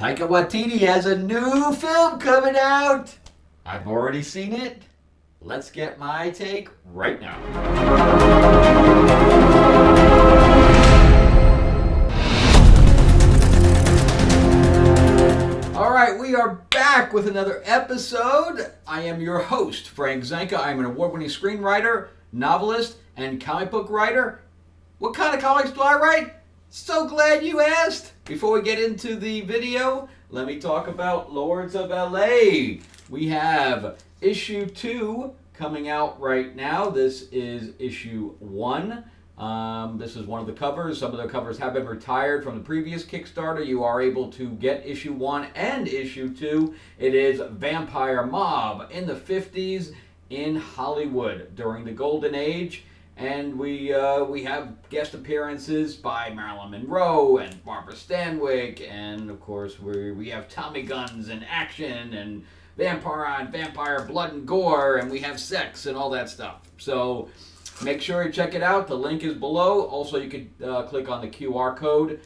Taika Waititi has a new film coming out. I've already seen it. Let's get my take right now. All right, we are back with another episode. I am your host, Frank Zanka. I'm an award-winning screenwriter, novelist, and comic book writer. What kind of comics do I write? So glad you asked. Before we get into the video, let me talk about Lords of LA. We have issue 2 coming out right now. This is issue 1. This is one of the covers. Some of the covers have been retired from the previous Kickstarter. You are able to get issue 1 and issue 2. It is Vampire Mob in the 50s in Hollywood during the Golden Age. And we have guest appearances by Marilyn Monroe and Barbara Stanwyck, and of course we have Tommy guns and action and vampire on vampire blood and gore, and we have sex and all that stuff. So make sure you check it out. The link is below. Also, you could click on the QR code.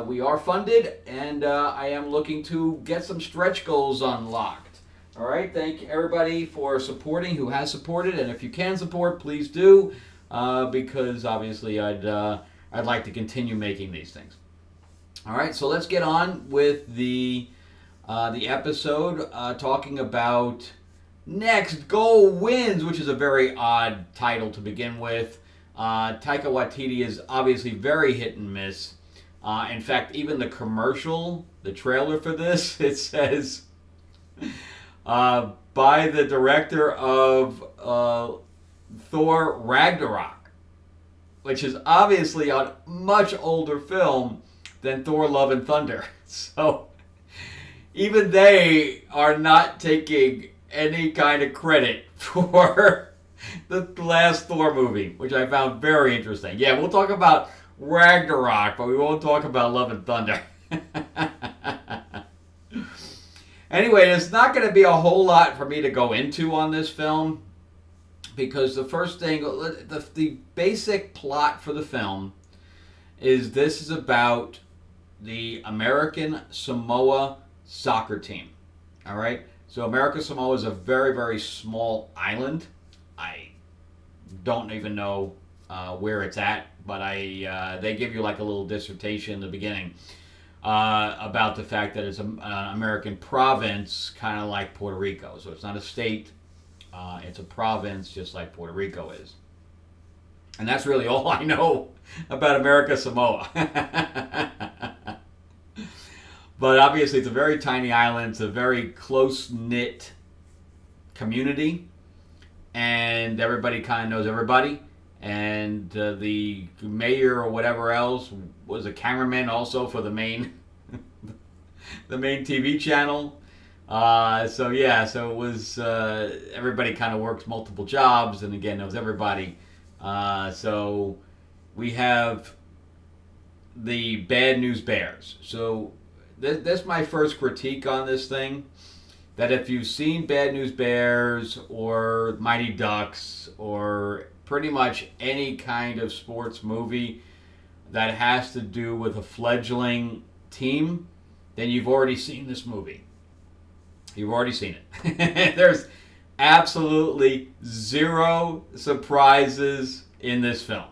We are funded, and I am looking to get some stretch goals unlocked. All right, thank you everybody for supporting, who has supported, and if you can support, please do. Because obviously I'd like to continue making these things. All right, so let's get on with the episode talking about Next Goal Wins, which is a very odd title to begin with. Taika Waititi is obviously very hit and miss. In fact, even the commercial, the trailer for this, it says by the director of Thor Ragnarok, which is obviously a much older film than Thor Love and Thunder. So even they are not taking any kind of credit for the last Thor movie, which I found very interesting. Yeah, we'll talk about Ragnarok, but we won't talk about Love and Thunder. Anyway, there's not going to be a whole lot for me to go into on this film, because the first thing, the basic plot for the film is this is about the American Samoa soccer team. All right? So American Samoa is a very, very small island. I don't even know where it's at, but they give you like a little dissertation in the beginning about the fact that it's an American province, kind of like Puerto Rico. So it's not a state. It's a province, just like Puerto Rico is. And that's really all I know about America Samoa. But obviously it's a very tiny island. It's a very close-knit community. And everybody kind of knows everybody. And the mayor or whatever else was a cameraman also for the main TV channel. So it was, everybody kind of works multiple jobs and again knows everybody. So we have the Bad News Bears. So that's my first critique on this thing, that if you've seen Bad News Bears or Mighty Ducks or pretty much any kind of sports movie that has to do with a fledgling team, then you've already seen this movie. You've already seen it. There's absolutely zero surprises in this film.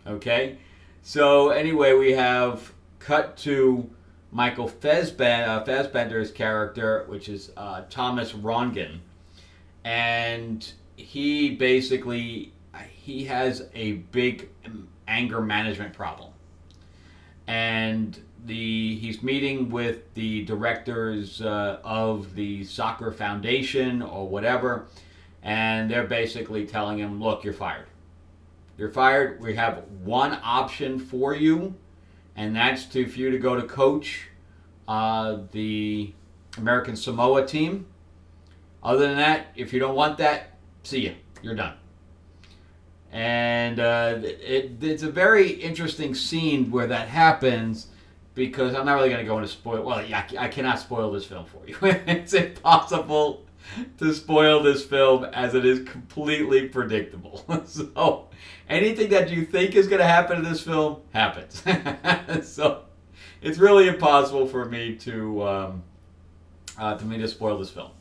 Okay? So anyway, we have cut to Michael Fassbender's character, which is Thomas Rongan. And he basically, he has a big anger management problem. And he's meeting with the directors of the soccer foundation or whatever, and they're basically telling him, look, you're fired. You're fired. We have one option for you, and that's for you to go to coach the American Samoa team. Other than that, if you don't want that, see ya. You're done. And it's a very interesting scene where that happens, because I'm not really going to go into spoil. Well, yeah, I cannot spoil this film for you. It's impossible to spoil this film, as it is completely predictable. So anything that you think is going to happen in this film happens. So it's really impossible for me to spoil this film.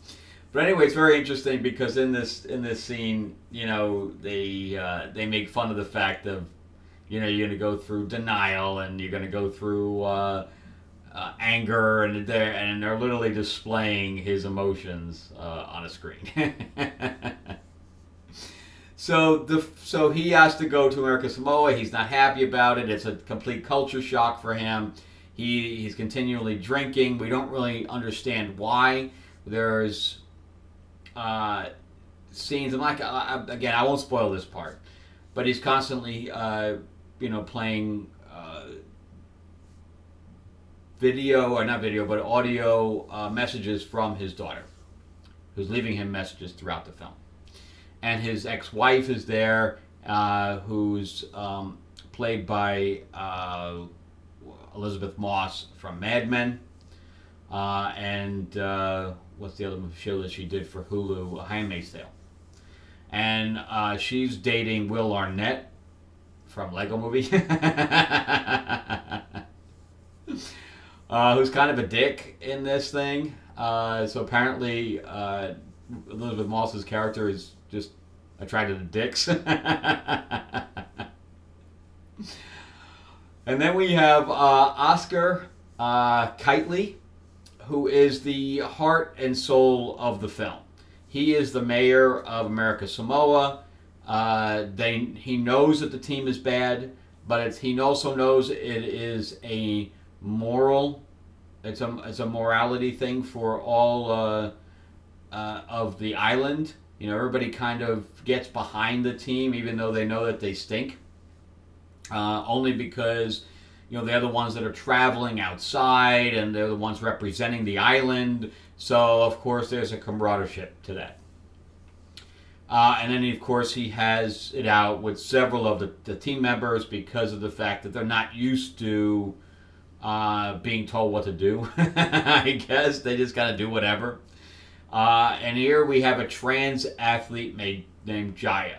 But anyway, it's very interesting because in this scene, they make fun of the fact of, you're going to go through denial and you're going to go through anger, and they're literally displaying his emotions on a screen. So he has to go to America Samoa. He's not happy about it. It's a complete culture shock for him. He's continually drinking. We don't really understand why. There's scenes. Again, I won't spoil this part, but he's constantly playing audio messages from his daughter, who's leaving him messages throughout the film. And his ex-wife is there, who's played by Elizabeth Moss from Mad Men, and what's the other show that she did for Hulu? Handmaid's Tale. And she's dating Will Arnett from Lego Movie, who's kind of a dick in this thing. So apparently Elizabeth Moss's character is just attracted to dicks. And then we have Oscar Kitely, who is the heart and soul of the film. He is the mayor of America Samoa. He knows that the team is bad, but he also knows it is a moral. It's a morality thing for all of the island. Everybody kind of gets behind the team, even though they know that they stink. Only because they're the ones that are traveling outside, and they're the ones representing the island. So of course there's a camaraderie to that. And then of course he has it out with several of the team members because of the fact that they're not used to being told what to do. I guess they just gotta do whatever. And here we have a trans athlete named Jaya.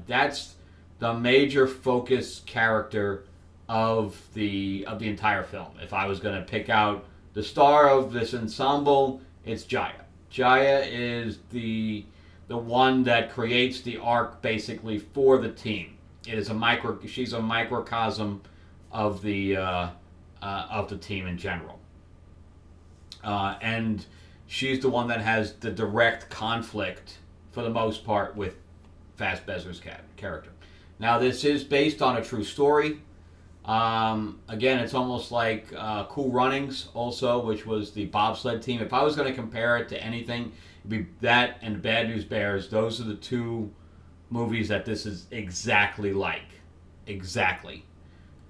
That's the major focus character of the entire film. If I was going to pick out the star of this ensemble, it's Jaya. Jaya is the one that creates the arc basically for the team. She's a microcosm of the team in general. And she's the one that has the direct conflict, for the most part, with Fassbender's character. Now, this is based on a true story. Again, it's almost like Cool Runnings, also, which was the bobsled team. If I was going to compare it to anything, it'd be that and Bad News Bears. Those are the two movies that this is exactly like. Exactly.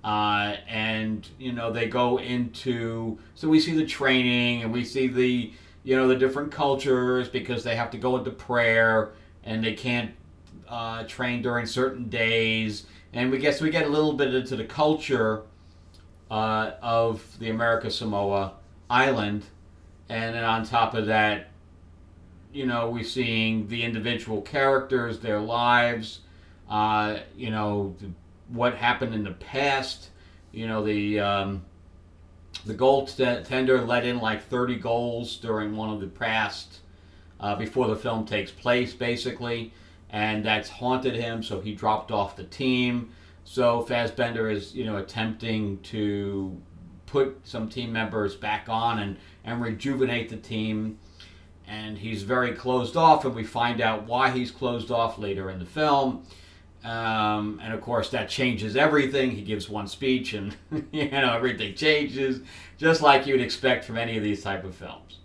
And, they go into... So we see the training, and we see the different cultures, because they have to go into prayer, and they can't train during certain days. And we get a little bit into the culture of the America Samoa island. And then on top of that, we're seeing the individual characters, their lives, what happened in the past. The goaltender let in like 30 goals during one of the past, before the film takes place, basically. And that's haunted him, so he dropped off the team. So Fassbender is, attempting to put some team members back on and rejuvenate the team. And he's very closed off, and we find out why he's closed off later in the film. And of course that changes everything. He gives one speech and everything changes, just like you'd expect from any of these type of films.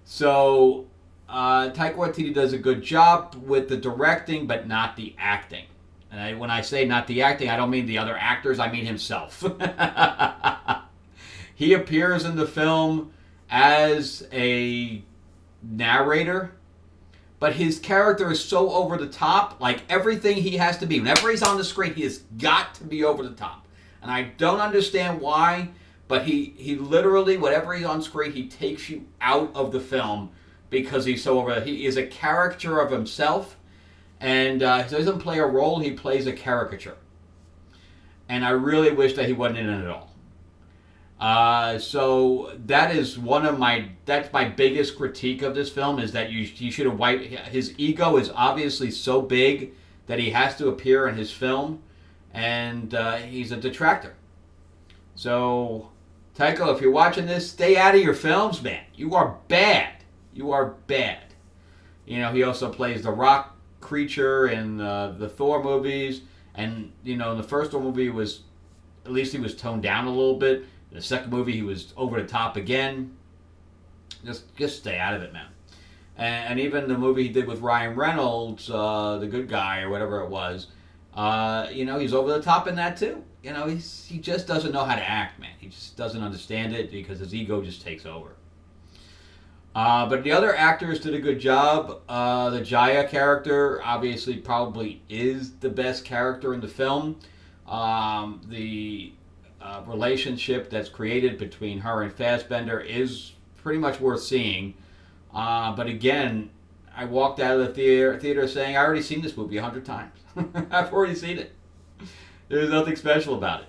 So Taika Waititi does a good job with the directing, but not the acting. And when I say not the acting, I don't mean the other actors, I mean himself. He appears in the film as a narrator, but his character is so over the top, like everything he has to be. Whenever he's on the screen, he has got to be over the top. And I don't understand why, but he literally, whatever he's on screen, he takes you out of the film because he's so over. He is a caricature of himself, and he doesn't play a role, he plays a caricature. And I really wish that he wasn't in it at all. So that is that's my biggest critique of this film, is that you should have wiped, his ego is obviously so big that he has to appear in his film, and he's a detractor. So, Tycho, if you're watching this, stay out of your films, man. You are bad. You are bad. You know, he also plays the rock creature in the Thor movies, and you know, in the first Thor movie at least he was toned down a little bit. In the second movie, he was over the top again. Just stay out of it, man. And even the movie he did with Ryan Reynolds, The Good Guy or whatever it was, you know, he's over the top in that too. You know, he just doesn't know how to act, man. He just doesn't understand it because his ego just takes over. But the other actors did a good job. The Jaya character obviously probably is the best character in the film. The relationship that's created between her and Fassbender is pretty much worth seeing. But again, I walked out of the theater saying, I already seen this movie 100 times. I've already seen it. There's nothing special about it.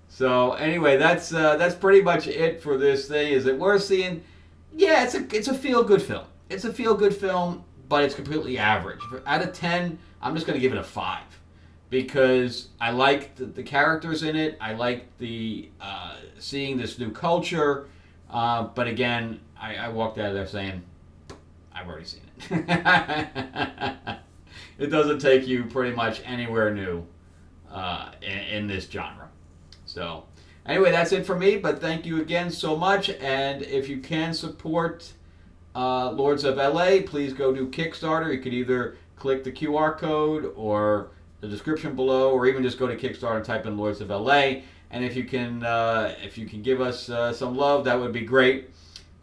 So anyway, that's pretty much it for this thing. Is it worth seeing? Yeah, it's a feel-good film. It's a feel-good film, but it's completely average. Out of 10, I'm just going to give it a 5. Because I like the characters in it. I like the seeing this new culture. But again, I walked out of there saying, I've already seen it. It doesn't take you pretty much anywhere new in this genre. So anyway, that's it for me. But thank you again so much. And if you can support Lords of LA, please go to Kickstarter. You could either click the QR code or the description below, or even just go to Kickstarter and type in Lords of LA. And if you can give us some love, that would be great.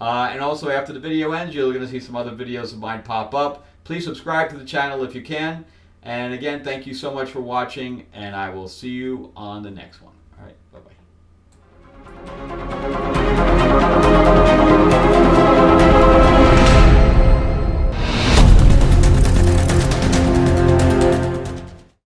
And also, after the video ends, you're going to see some other videos of mine pop up. Please subscribe to the channel if you can. And again, thank you so much for watching, and I will see you on the next one. All right, bye-bye.